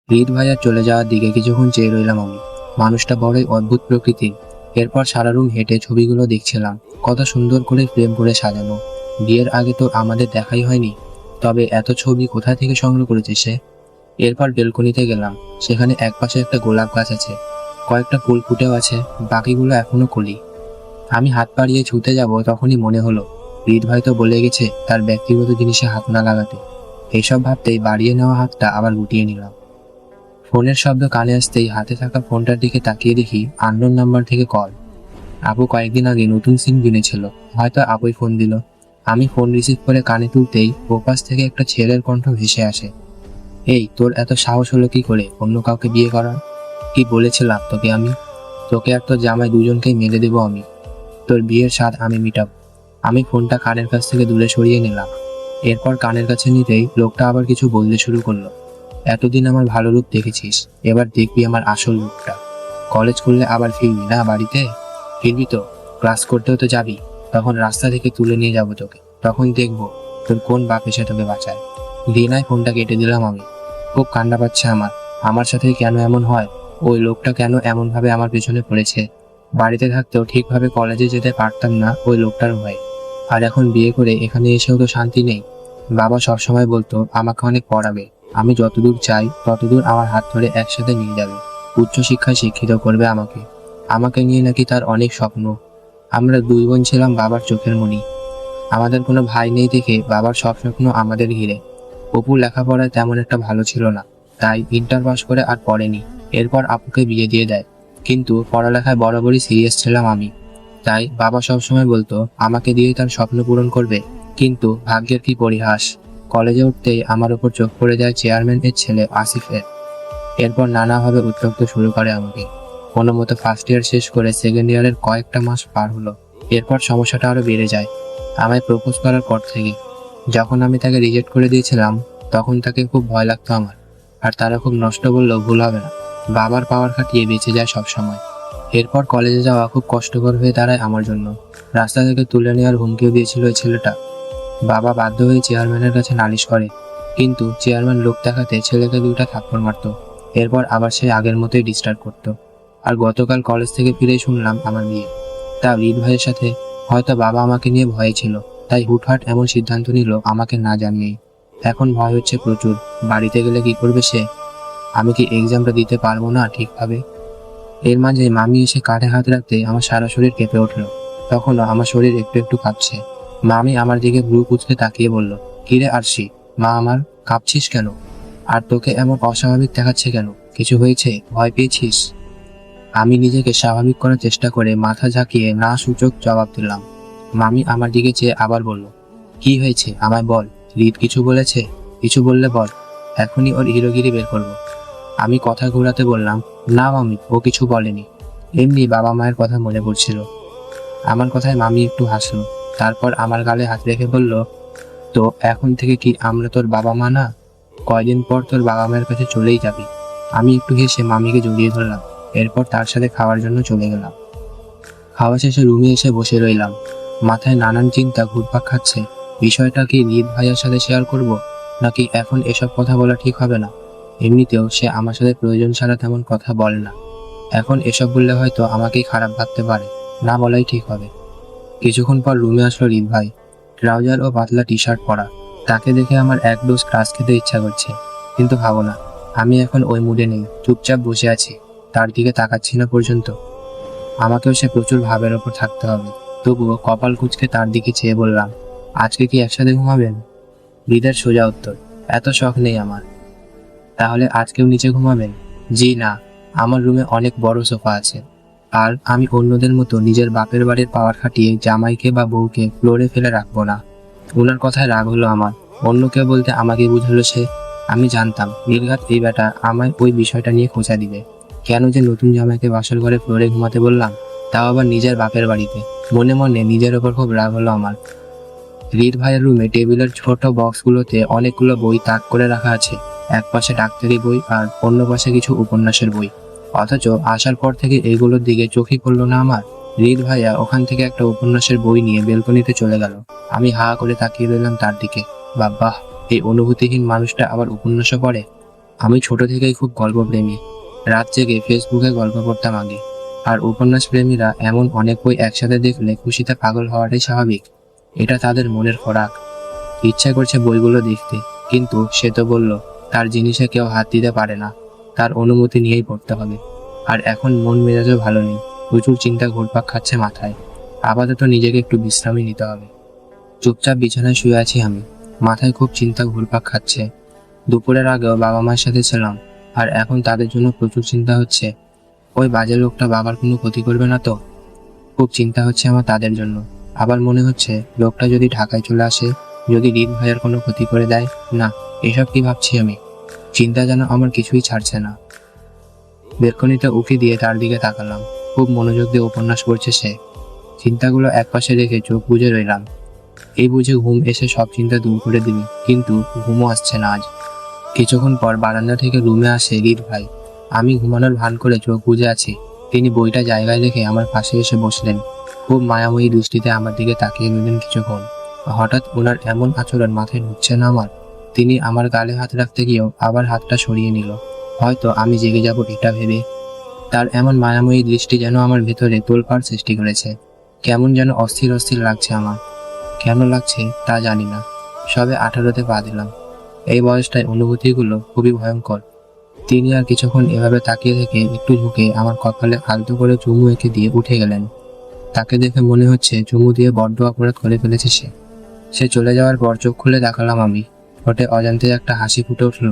হৃদ ভাইয়ার চলে যাওয়ার দিকে কিছুক্ষণ চেয়ে রইলাম আমি। মানুষটা বড়ই অদ্ভুত প্রকৃতির। এরপর সারা রুম হেঁটে ছবিগুলো দেখছিলাম, কত সুন্দর করে ফ্রেম করে সাজানো। বিয়ের আগে তো আমাদের দেখাই হয়নি, তবে এত ছবি কোথা থেকে সংগ্রহ করেছে সে। এরপর বেলকনিতে গেলাম, সেখানে একপাশে একটা গোলাপ গাছ আছে, কয়েকটা ফুল ফুটেও আছে, বাকিগুলো এখনো কলি। আমি হাত বাড়িয়ে ছুঁতে যাব, তখনই মনে হলো হৃদ ভাই তো বলে গেছে তার ব্যক্তিগত জিনিসে হাত না লাগাতে। এইসব ভাবতেই বাড়িয়ে নেওয়া হাতটা আবার গুটিয়ে নিলাম। ফোনের শব্দ কানে আসতেই হাতে থাকা ফোনটার দিকে তাকিয়ে দেখি আননোন নাম্বার থেকে কল। আপু কয়েকদিন আগে নতুন সিম কিনেছিল, হয়তো আপুই ফোন দিল। আমি ফোন রিসিভ করে কানে তুলতেই ওপাশ থেকে একটা ছেলের কণ্ঠ ভেসে আসে। এই, তোর এত সাহস হলো কি করে অন্য কাউকে বিয়ে করার? কি বলেছিলাম তোকে আমি? তোকে আর তোর জামাই দুজনকেই মেরে দেবো আমি। তোর বিয়ের স্বাদ আমি মিটাবো। আমি ফোনটা কানের কাছ থেকে দূরে সরিয়ে নিলাম। এরপর কানের কাছে নিতেই লোকটা আবার কিছু বলতে শুরু করলো। এতদিন আমার ভালো রূপ দেখেছিস, এবার দেখবি আমার আসল রূপটা। কলেজ খুললে আবার ফিরবি না বাড়িতে? ফিরবি তো? ক্লাস করতেও তো যাবি। তখন রাস্তা থেকে তুলে নিয়ে যাবো তোকে, তখন দেখবো তোর কোন বাপ এসে তোকে বাঁচায়। ঘৃণায় ফোনটা কেটে দিলাম আমি। খুব কান্না পাচ্ছে আমার সাথে কেন এমন হয়? ওই লোকটা কেন এমন ভাবে আমার পেছনে পড়েছে? বাড়িতে থাকতেও ঠিকভাবে কলেজে যেতে পারতাম না ওই লোকটার ভয়ে। আর এখন বিয়ে করে এখানে এসেও তো শান্তি নেই। বাবা সবসময় বলতো আমাকে অনেক পড়াবে, আমি যতদূর চাই ততদূর আমার হাত ধরে একসাথে নিয়ে যাবে, উচ্চশিক্ষায় শিক্ষিত করবে আমাকে। আমাকে নিয়ে নাকি তার অনেক স্বপ্ন। আমরা দুই বোন ছিলাম বাবার চোখের মণি। আমাদের কোনো ভাই নেই দেখে বাবার সব স্বপ্ন আমাদের ঘিরে। অপু লেখাপড়ায় তেমন একটা ভালো ছিল না, তাই ইন্টার পাস করে আর পড়েনি। এরপর আপুকে বিয়ে দিয়ে দেয়। কিন্তু পড়ালেখায় বরাবরই সিরিয়াস ছিলাম আমি, তাই বাবা সবসময় বলতো আমাকে দিয়েই তার স্বপ্ন পূরণ করবে। কিন্তু ভাগ্যের কি পরিহাস, কলেজে উঠতেই আমার উপর চোখ পড়ে যায় চেয়ারম্যান এর ছেলে আসিফের। এরপর নানাভাবে উত্ত্যক্ত শুরু করে আমাকে। কোনো মতো ফার্স্ট ইয়ার শেষ করে সেকেন্ড ইয়ারের কয়েকটা মাস পার হলো। এরপর সমস্যাটা আরো বেড়ে যায় আমায় প্রপোজ করার পর থেকে। যখন আমি তাকে রিজেক্ট করে দিয়েছিলাম, তখন তাকে খুব ভয় লাগতো আমার। আর তারা খুব নষ্ট বললেও ভুল হবে না, বাবার পাওয়ার খাটিয়ে বেঁচে যায় সব সময়। এরপর কলেজে যাওয়া খুব কষ্টকর হয়ে দাঁড়ায় আমার জন্য। রাস্তা থেকে তুলে নেওয়ার হুমকিও দিয়েছিল ওই ছেলেটা। বাবা বাধ্য হয়ে চেয়ারম্যানের কাছে নালিশ করে, কিন্তু চেয়ারম্যান লোক দেখাতে ছেলেকে দুইটা থাপ্পড় মারতো। এরপর আবার সে আগের মতোই ডিস্টার্ব করতো। আর গতকাল কলেজ থেকে ফিরেই শুনলাম আমার বিয়ে, তা হৃদ ভাইয়ের সাথে। হয়তো বাবা আমাকে নিয়ে ভয়ে ছিল, তাই হুটহাট এমন সিদ্ধান্ত নিল আমাকে না জানিয়েই। এখন ভয় হচ্ছে প্রচুর, বাড়িতে গেলে কি করবে সে? আমি কি এক্সামটা দিতে পারবো না ঠিকভাবে? এর মাঝে মামি এসে কাঁধে হাত রাখতে আমার সারা শরীর কেঁপে উঠলো। তখনও আমার শরীর একটু একটু কাঁপছে। মামি আমার দিকে ভ্রু কুঁচকে তাকিয়ে বলল, কিরে আরশি, মা আমার, কাঁপছিস কেন? আর তোকে এমন অস্বাভাবিক দেখাচ্ছে কেন? কিছু হয়েছে? ভয় পেয়েছিস? আমি নিজেকে স্বাভাবিক করার চেষ্টা করে মাথা ঝাঁকিয়ে না সূচক জবাব দিলাম। মামি আমার দিকে চেয়ে আবার বলল, কি হয়েছে আমায় বল। হৃদ কিছু বলেছে? কিছু বললে বল, এখনই ওর হিরোগিরি বের করবো। আমি কথা ঘোরাতে বললাম, না মামি, ও কিছু বলেনি, এমনি বাবা মায়ের কথা মনে পড়ছিল। আমার কথায় মামি একটু হাসলো, তারপর আমার গালে হাত রেখে বলল, তো এখন থেকে কি আমরা তোর বাবা মা না? কয়দিন পর তোর বাবা মায়ের কাছে চলেই যাবি। আমি একটু হেসে মামিকে জড়িয়ে ধরলাম। এরপর তার সাথে খাওয়ার জন্য চলে গেলাম। খাওয়া শেষে রুমে এসে বসে রইলাম। মাথায় নানান চিন্তা ঘুরপাক খাচ্ছে। বিষয়টা কি হৃদ ভাইয়ার সাথে শেয়ার করব, নাকি এখন এসব কথা বলা ঠিক হবে না? এমনিতেও সে আমার সাথে প্রয়োজন ছাড়া তেমন কথা বলে না। এখন এসব বললে হয়তো আমাকেই খারাপ ভাবতে পারে, না বলাই ঠিক হবে। কিছুক্ষণ পর রুমে আসলো হৃদ ভাই, ট্রাউজার ও পাতলা টি শার্ট পরা। তাকে দেখে আমার এক ডোজ ক্রাশ খেতে ইচ্ছা করছে, কিন্তু ভাবো না, আমি এখন ওই মুডে নেই। চুপচাপ বসে আছি, তার দিকে তাকাচ্ছি না পর্যন্ত। আমাকেও সে প্রচুর ভাবের ওপর থাকতে হবে। তবুও কপাল কুঁচকে তার দিকে চেয়ে বললাম, আজকে কি একসাথে ঘুমাবেন? হৃদের সোজা উত্তর, এত শখ নেই আমার। তাহলে আজকেও নিচে ঘুমাবেন? জি না, আমার রুমে অনেক বড় সোফা আছে। আর আমি অন্যদের মতো নিজের বাপের বাড়ির পাওয়ার খাটিয়ে জামাইকে বা বউকে ফ্লোরে ফেলে রাখবো না। ওনার কথায় রাগ হলো আমার। অন্য কেউ বলতে আমাকে বুঝালো সে। আমি জানতাম নির্ঘাত এই বেটা আমায় ওই বিষয়টা নিয়ে খোঁচা দিবে। কেন যে নতুন জামাইকে বাসর ঘরে ফ্লোরে ঘুমাতে বললাম, তাও আবার নিজের বাপের বাড়িতে। মনে মনে নিজের ওপর খুব রাগ হলো আমার। হৃদ ভাইয়ের রুমে টেবিলের ছোট বক্সগুলোতে অনেকগুলো বই তাক করে রাখা আছে। এক পাশে ডাক্তারি বই আর অন্য পাশে কিছু উপন্যাসের বই। অথচ আসার পর থেকে এইগুলোর দিকে চোখই পড়লো না আমার। হৃদ ভাইয়া ওখান থেকে একটা উপন্যাসের বই নিয়ে বেলকনিতে চলে গেল। আমি হা করে তাকিয়ে রইলাম তার দিকে। বাহ, এই অনুভূতিহীন মানুষটা আবার উপন্যাসও পড়ে। আমি ছোট থেকেই খুব গল্পপ্রেমী। রাত জেগে ফেসবুকে গল্প পড়তাম আগে। আর উপন্যাস প্রেমীরা এমন অনেক বই একসাথে দেখলে খুশিতে পাগল হওয়াটাই স্বাভাবিক। এটা তাদের মনের খোরাক। ইচ্ছা করছে বইগুলো দেখতে, কিন্তু সে তো বলল তার জিনিসে কেউ হাত দিতে পারে না, তার অনুমতি নিয়েই পড়তে হবে। আর এখন মন মেজাজও ভালো নেই, প্রচুর চিন্তা ঘুরপাক খাচ্ছে মাথায়। আপাতত নিজেকে একটু বিশ্রামই নিতে হবে। চুপচাপ বিছানায় শুয়ে আছি আমি, মাথায় খুব চিন্তা ঘুরপাক খাচ্ছে। দুপুরের আগেও বাবা মায়ের সাথে ছিলাম, আর এখন তাদের জন্য প্রচুর চিন্তা হচ্ছে। ওই বাজে লোকটা বাবার কোনো ক্ষতি করবে না তো? খুব চিন্তা হচ্ছে আমার তাদের জন্য। আবার মনে হচ্ছে লোকটা যদি ঢাকায় চলে আসে, যদি রিত ভাইয়ের কোনো ক্ষতি করে দেয়। না, এসব কি ভাবছি আমি? চিন্তা যেন আমার কিছুই ছাড়ছে না। বেলকনিতে উঁকি দিয়ে তার দিকে তাকালাম। খুব মনোযোগ দিয়ে উপন্যাস পড়ছে সে। চিন্তাগুলো একপাশে রেখে চোখ বুজে রইলাম। এই বুঝে ঘুম এসে সব চিন্তা দূর করে দিল, কিন্তু ঘুমও আসছে না আজ। কিছুক্ষণ পর বারান্দা থেকে রুমে আসে রিত ভাই। আমি ঘুমানোর ভান করে চোখ বুজে আছি। তিনি বইটা জায়গায় রেখে আমার পাশে এসে বসলেন। খুব মায়াময়ী দৃষ্টিতে আমার দিকে তাকিয়ে নিলেন কিছুক্ষণ। হঠাৎ ওনার এমন আচরণ মাথায় ঢুকছে না আমার। তিনি আমার গালে হাত রাখতে গিয়েও আবার হাতটা সরিয়ে নিল, হয়তো আমি জেগে যাব এটা ভেবে। তার এমন মায়াময়ী দৃষ্টি যেন আমার ভেতরে তোলপাড় সৃষ্টি করেছে। কেমন যেন অস্থির অস্থির লাগছে আমার। কেন লাগছে তা জানি না। সবে 18তে পা দিলাম। এই বয়সটায় অনুভূতিগুলো খুবই ভয়ঙ্কর। তিনি আর কিছুক্ষণ এভাবে তাকিয়ে থেকে একটু ঝুঁকে আমার কপালে আলতো করে চুমু এঁকে দিয়ে উঠে গেলেন। তাকে দেখে মনে হচ্ছে চুমু দিয়ে বড্ড অপরাধ করে ফেলেছে সে। সে চলে যাওয়ার পর চোখ খুলে দেখালাম আমি। ঠোঁটে অজান্তে একটা হাসি ফুটে উঠল।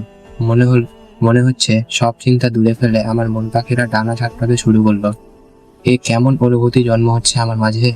মনে হচ্ছে সব চিন্তা দূরে ফেলে আমার মন পাখিরা ডানা ঝাপটাতে শুরু করলো। এ কেমন অনুভূতি জন্ম হচ্ছে আমার মাঝে।